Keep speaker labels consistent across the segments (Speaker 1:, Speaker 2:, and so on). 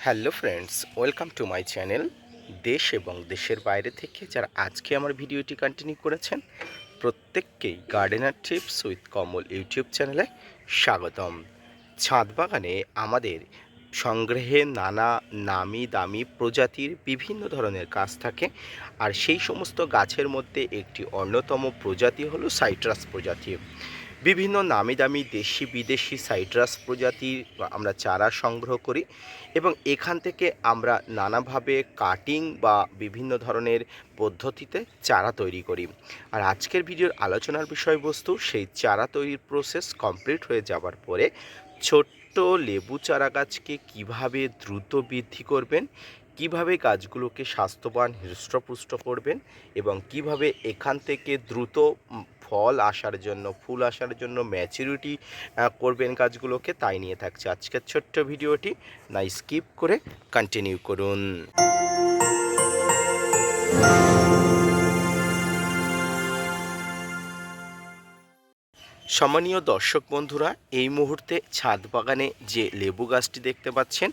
Speaker 1: Hello friends, welcome to my channel. দেশ এবং দেশের বাইরে থেকে যারা আজকে আমার ভিডিওটি কন্টিনিউ করেছেন প্রত্যেককেই gardener tips with Kamal YouTube চ্যানেলে স্বাগতম। ছাদ বাগানে আমাদের সংগ্রহে নানা নামি দামি প্রজাতির বিভিন্ন ধরনের গাছ থাকে, আর সেই সমস্ত গাছের মধ্যে একটি অন্যতম প্রজাতি হলো সাইট্রাস প্রজাতি। বিভিন্ন নামি দামি দেশি বিদেশি সাইট্রাস প্রজাতির আমরা চারা সংগ্রহ করি এবং এখান থেকে আমরা নানাভাবে কাটিং বা বিভিন্ন ধরনের পদ্ধতিতে চারা তৈরি করি। আর আজকের ভিডিওর আলোচনার বিষয়বস্তু সেই চারা তৈরির প্রসেস কমপ্লিট হয়ে যাওয়ার পরে ছোট্ট লেবু চারা গাছকে কিভাবে দ্রুত বৃদ্ধি করবেন, কিভাবে গাছগুলোকে স্বাস্থ্যবান হৃষ্টপুষ্ট করবেন এবং কিভাবে এখান থেকে দ্রুত ফল আসার জন্য, ফুল আসার জন্য ম্যাচুরিটি করবেন গাছগুলোকে, তাই নিয়ে থাকছে আজকের ছোট্ট ভিডিওটি। না স্কিপ করে কন্টিনিউ করুন। সম্মানীয় দর্শক বন্ধুরা, এই মুহূর্তে ছাদ বাগানে যে লেবু গাছটি দেখতে পাচ্ছেন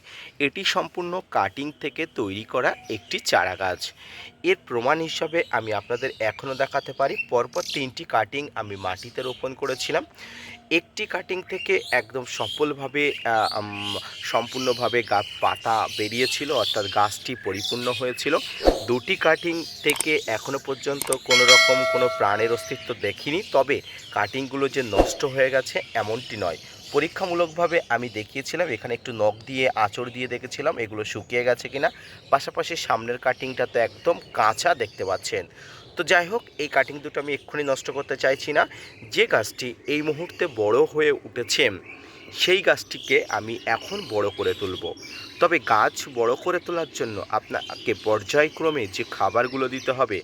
Speaker 1: এটি সম্পূর্ণ কাটিং থেকে তৈরি করা একটি চারা গাছ। এর প্রমাণ হিসাবে আমি আপনাদের এখনও দেখাতে পারি, পরপর 3টি কাটিং আমি মাটিতে রোপণ করেছিলাম। একটি কাটিং থেকে একদম সফলভাবে সম্পূর্ণভাবে পাতা বেরিয়েছিল, অর্থাৎ গাছটি পরিপূর্ণ হয়েছিল। 2টি কাটিং থেকে এখনও পর্যন্ত কোনো রকম কোনো প্রাণের অস্তিত্ব দেখিনি, তবে কাটিংগুলো যে নষ্ট হয়ে গেছে এমনটি নয়। পরীক্ষামূলকভাবে আমি দেখিয়েছিলাম, এখানে একটু নখ দিয়ে আঁচড় দিয়ে দেখেছিলাম এগুলো শুকিয়ে গেছে কিনা। পাশাপাশি সামনের কাটিংটা তো একদম কাঁচা দেখতে পাচ্ছেন। তো যাই হোক, এই কাটিং দুটো আমি এক্ষুনি নষ্ট করতে চাইছি না। যে গাছটি এই মুহূর্তে বড় হয়ে উঠেছে সেই গাছটিকে আমি এখন বড় করে তুলব। তবে গাছ বড় করে তোলার জন্য আপনাকে পর্যায়ক্রমে যে খাবারগুলো দিতে হবে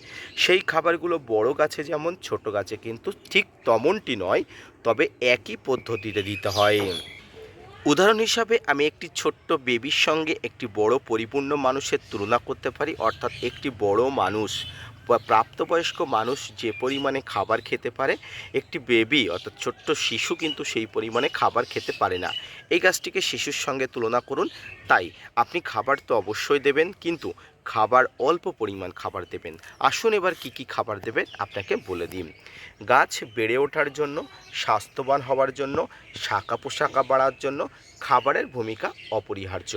Speaker 1: সেই খাবারগুলো বড় গাছে যেমন ছোট গাছে কিন্তু ঠিক তেমনটি নয়, তবে একই পদ্ধতিতে দিতে হয়। উদাহরণ হিসাবে আমি একটি ছোট্ট বেবির সঙ্গে একটি বড় পরিপূর্ণ মানুষের তুলনা করতে পারি, অর্থাৎ একটি বড় মানুষ বা প্রাপ্তবয়স্ক মানুষ যে পরিমাণে খাবার খেতে পারে, একটি বেবি অর্থাৎ ছোট্ট শিশু কিন্তু সেই পরিমাণে খাবার খেতে পারে না। এই গাছটিকে শিশুর সঙ্গে তুলনা করুন। তাই আপনি খাবার তো অবশ্যই দেবেন, কিন্তু খাবার অল্প পরিমাণ খাবার দেবেন। আসুন এবার কি কি খাবার দেবেন আপনাকে বলে দিন। গাছ বেড়ে ওঠার জন্য, স্বাস্থ্যবান হওয়ার জন্য, শাখা পোশাকা বাড়ার জন্য খাবারের ভূমিকা অপরিহার্য।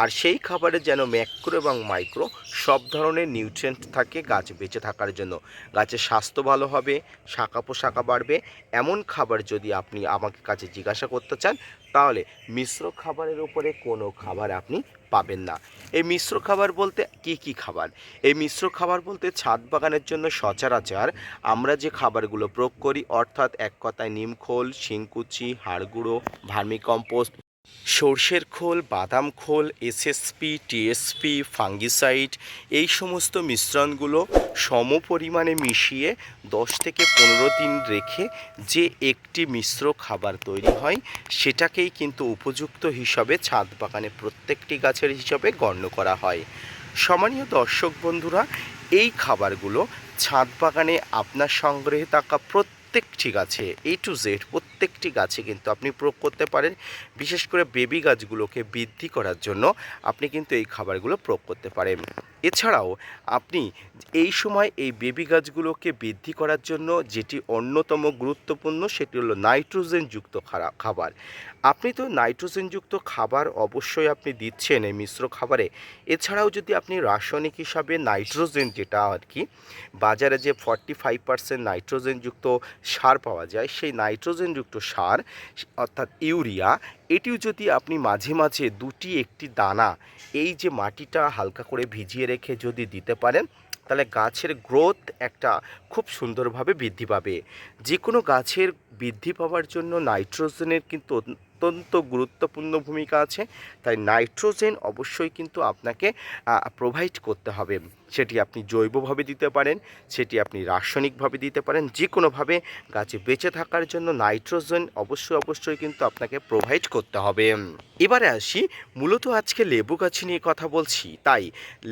Speaker 1: আর সেই খাবারে যেন ম্যাক্রো এবং মাইক্রো সব ধরনের নিউট্রিয়েন্ট থাকে গাছ বেঁচে থাকার জন্য। গাছের স্বাস্থ্য ভালো হবে, শাখা পোশাকা বাড়বে, এমন খাবার যদি আপনি আমাকে কাছে জিজ্ঞাসা করতে চান তাহলে মিশ্র খাবারের উপরে কোনো খাবার আপনি পাবেন না। এই মিশ্র খাবার বলতে কি কি খাবার? এই মিশ্র খাবার বলতে ছাদ বাগানের জন্য সচরাচর আমরা যে খাবারগুলো প্রয়োগ করি, অর্থাৎ এক কথায় নিমখোল, শিংকুচি, হাড়গুঁড়ো, ভার্মিকম্পোস্ট, সর্ষের খোল, বাদাম খোল, এসএসপি, টিএসপি, ফাঙ্গিসাইড, এই সমস্ত মিশ্রণগুলো সম পরিমাণে মিশিয়ে 10 থেকে 15 দিন রেখে যে একটি মিশ্র খাবার তৈরি হয় সেটাকেই কিন্তু উপযুক্ত হিসাবে ছাদ বাগানে প্রত্যেকটি গাছের হিসাবে গণ্য করা হয়। সম্মানীয় দর্শক বন্ধুরা, এই খাবারগুলো ছাদ বাগানে আপনার সংগ্রহে থাকা প্রত্যেকটি গাছে A to Z প্রত্যেকটি গাছে কিন্তু আপনি প্রয়োগ করতে পারেন। বিশেষ করে বেবি গাছগুলোকে বৃদ্ধি করার জন্য আপনি কিন্তু এই খাবারগুলো প্রয়োগ করতে পারেন। এছাড়াও আপনি এই সময় এই বেবি গাছগুলোকে বৃদ্ধি করার জন্য যেটি অন্যতম গুরুত্বপূর্ণ সেটি হলো নাইট্রোজেনযুক্ত খাবার। আপনি তো নাইট্রোজেনযুক্ত খাবার অবশ্যই আপনি দিচ্ছেন এই মিশ্র খাবারে। এছাড়াও যদি আপনি রাসায়নিক হিসাবে নাইট্রোজেন, যেটা আর কি বাজারে যে 45% নাইট্রোজেনযুক্ত সার পাওয়া যায়, সেই নাইট্রোজেনযুক্ত সার অর্থাৎ ইউরিয়া, এটিও যদি আপনি মাঝে মাঝে 2টি 1টি দানা এই যে মাটিটা হালকা করে ভিজিয়ে রেখে যদি দিতে পারেন তাহলে গাছের গ্রোথ একটা খুব সুন্দরভাবে বৃদ্ধি পাবে। যে কোনো গাছের বৃদ্ধি পাওয়ার জন্য নাইট্রোজেনের কিন্তু অত্যন্ত গুরুত্বপূর্ণ ভূমিকা আছে। তাই নাইট্রোজেন অবশ্যই কিন্তু আপনাকে প্রোভাইড করতে হবে। সেটি আপনি জৈবভাবে দিতে পারেন, সেটি আপনি রাসায়নিকভাবে দিতে পারেন, যে কোনোভাবে গাছে বেঁচে থাকার জন্য নাইট্রোজেন অবশ্যই কিন্তু আপনাকে প্রোভাইড করতে হবে। এবারে আসি, মূলত আজকে লেবু গাছ নিয়ে কথা বলছি, তাই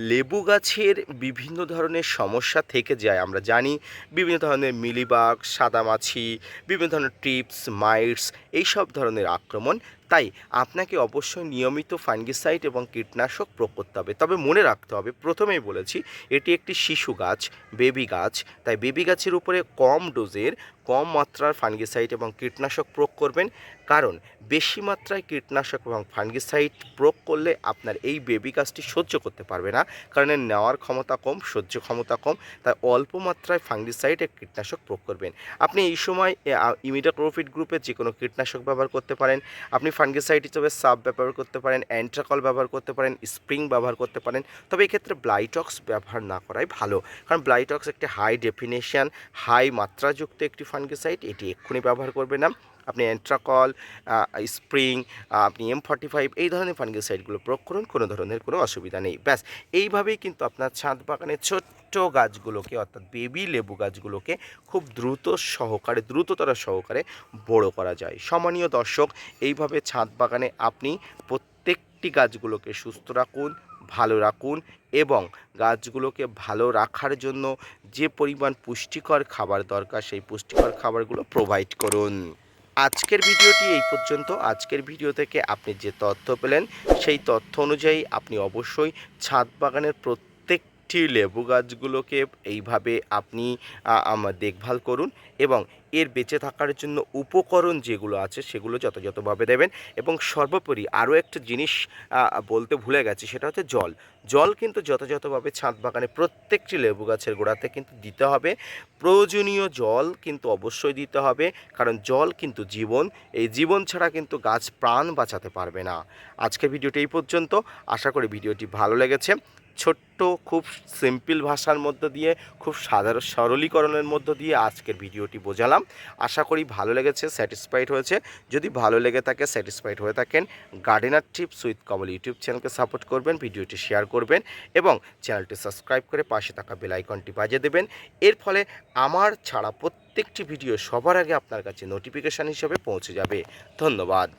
Speaker 1: লেবু গাছের বিভিন্ন ধরনের সমস্যা থেকে যায়। আমরা জানি বিভিন্ন ধরনের মিলিবাগ, সাদামাছি, বিভিন্ন ধরনের ট্রিপস, মাইটস, এইসব ধরনের আক্রমণ তাই আপনাকে অবশ্যই নিয়মিত ফাঙ্গিসাইড এবং কীটনাশক প্রয়োগ করতে হবে। তবে মনে রাখতে হবে, প্রথমেই বলেছি এটি একটি শিশু গাছ, বেবি গাছ, তাই বেবি গাছের উপরে কম ডোজের কম মাত্রার ফাঙ্গিসাইড এবং কীটনাশক প্রয়োগ করবেন। কারণ বেশি মাত্রায় কীটনাশক এবং ফাঙ্গিসাইড প্রয়োগ করলে আপনার এই বেবি গাছটি সহ্য করতে পারবে না, কারণ এর নেওয়ার ক্ষমতা কম, সহ্য ক্ষমতা কম। তাই অল্প মাত্রায় ফাঙ্গিসাইড এবং কীটনাশক প্রয়োগ করবেন। আপনি এই সময় ইমিডাক্লোপিড গ্রুপের যে কোনো কীটনাশক ব্যবহার করতে পারেন। আপনি ফাঙ্গিসাইড হিসেবে সাব ব্যবহার করতে পারেন, অ্যান্ট্রাকল ব্যবহার করতে পারেন, স্প্রিং ব্যবহার করতে পারেন। তবে এক্ষেত্রে ব্লাইটক্স ব্যবহার না করাই ভালো, কারণ ব্লাইটক্স একটি হাই ডেফিনেশন, হাই মাত্রাযুক্ত একটি ফাঙ্গিসাইড, এটি এক্ষুনি ব্যবহার করবেন না। আপনি অ্যান্ট্রাকল, স্প্রিং, আপনি M45 এই ধরনের ফাঙ্গিসাইডগুলো প্রয়োগ করুন, কোনো ধরনের কোনো অসুবিধা নেই। ব্যাস এইভাবেই কিন্তু আপনার ছাদ বাগানের ছোট্ট গাছগুলোকে, অর্থাৎ বেবি লেবু গাছগুলোকে খুব দ্রুততর সহকারে বড় করা যায়। সম্মানীয় দর্শক, এইভাবে ছাদ বাগানে আপনি প্রত্যেকটি গাছগুলোকে সুস্থ রাখুন, ভালো রাখুন এবং গাছগুলোকে ভালো রাখার জন্য যে পরিমাণ পুষ্টিকর খাবার দরকার সেই পুষ্টিকর খাবারগুলো প্রোভাইড করুন। আজকের ভিডিওটি এই পর্যন্ত। আজকের ভিডিও থেকে আপনি যে তথ্য পেলেন সেই তথ্য অনুযায়ী আপনি অবশ্যই ছাদ বাগানের প্রত্যেকটি লেবু গাছগুলোকে এইভাবে আপনি দেখভাল করুন এবং এর বেঁচে থাকার জন্য উপকরণ যেগুলো আছে সেগুলো যথাযথভাবে দেবেন। এবং সর্বোপরি আরও একটা জিনিস বলতে ভুলে গেছি, সেটা হচ্ছে জল কিন্তু যথাযথভাবে ছাদ বাগানে প্রত্যেকটি লেবু গাছের গোড়াতে কিন্তু দিতে হবে। প্রয়োজনীয় জল কিন্তু অবশ্যই দিতে হবে, কারণ জল কিন্তু জীবন। এই জীবন ছাড়া কিন্তু গাছ প্রাণ বাঁচাতে পারবে না। আজকের ভিডিওটি এই পর্যন্ত। আশা করি ভিডিওটি ভালো লেগেছে। ছোট্ট, খুব সিম্পল ভাষার মধ্য দিয়ে, খুব সাধারণ সরলীকরণের মধ্য দিয়ে আজকের ভিডিওটি বোঝালাম। আশা করি ভালো লেগেছে, স্যাটিসফাইড হয়েছে। যদি ভালো লেগে থাকে, স্যাটিসফাইড হয়ে থাকেন, gardener tips with Kamal YouTube চ্যানেলকে সাপোর্ট করবেন, ভিডিওটি শেয়ার করবেন এবং চ্যানেলটি সাবস্ক্রাইব করে পাশে থাকা বেল আইকনটি বাজিয়ে দেবেন। এর ফলে আমার ছাড়া প্রত্যেকটি ভিডিও সবার আগে আপনার কাছে নোটিফিকেশান হিসেবে পৌঁছে যাবে। ধন্যবাদ।